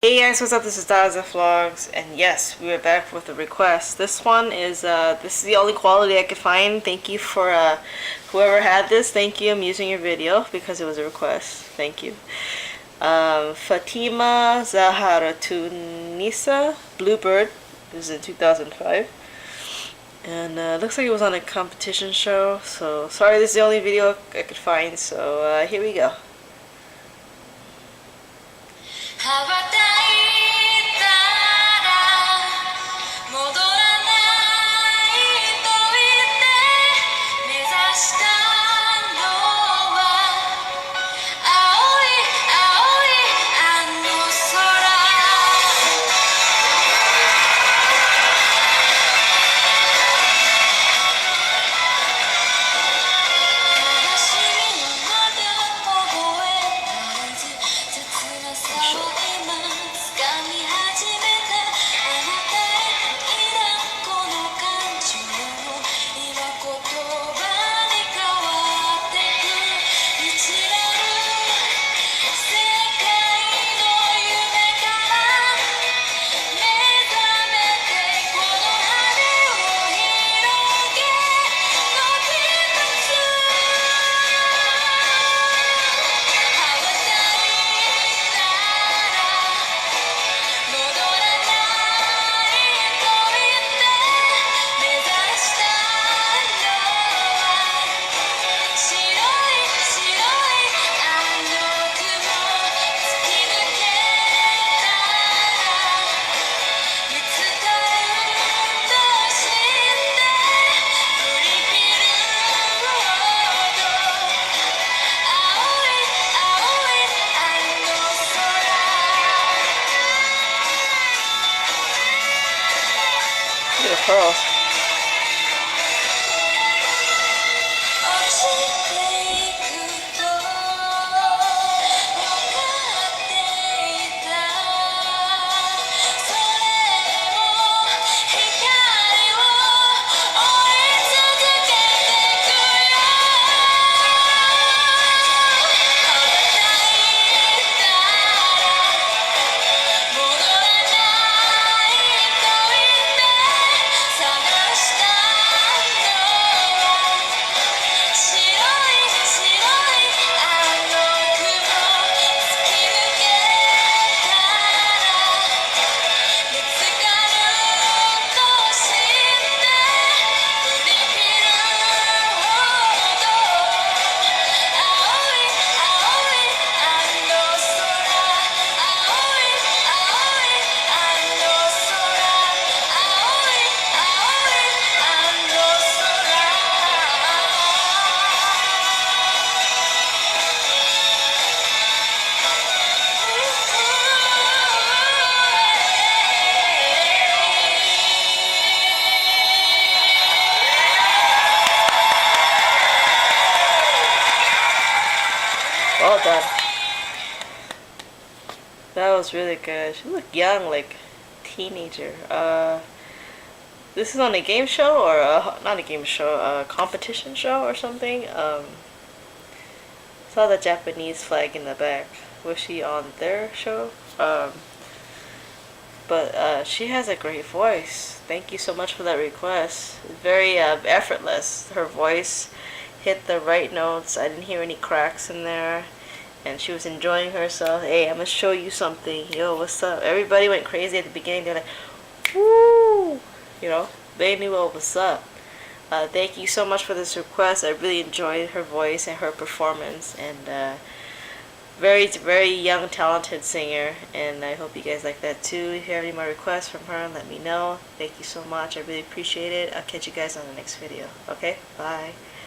Hey guys, what's up? This is Daza Vlogs, and yes, we are back with a request. This one is this is the only quality I could find. Thank you for whoever had this. Thank you. I'm using your video because it was a request. Thank you. Fatimah Zahratunnisa, Bluebird. This is in 2005, and looks like it was on a competition show. So sorry, this is the only video I could find. So here we go. Look at the pearls. Well done. That was really good. She looked young, like teenager. This is on a game show or not a game show, a competition show or something. Saw the Japanese flag in the back. Was she on their show? But she has a great voice. Thank you so much for that request. Very effortless. Her voice hit the right notes. I didn't hear any cracks in there. And she was enjoying herself. Hey, I'm gonna show you something. Yo, what's up? Everybody went crazy at the beginning. They're like, woo! You know, they knew what was up. Thank you so much for this request. I really enjoyed her voice and her performance. And very, very young, talented singer. And I hope you guys like that too. If you have any more requests from her, let me know. Thank you so much. I really appreciate it. I'll catch you guys on the next video. Okay? Bye.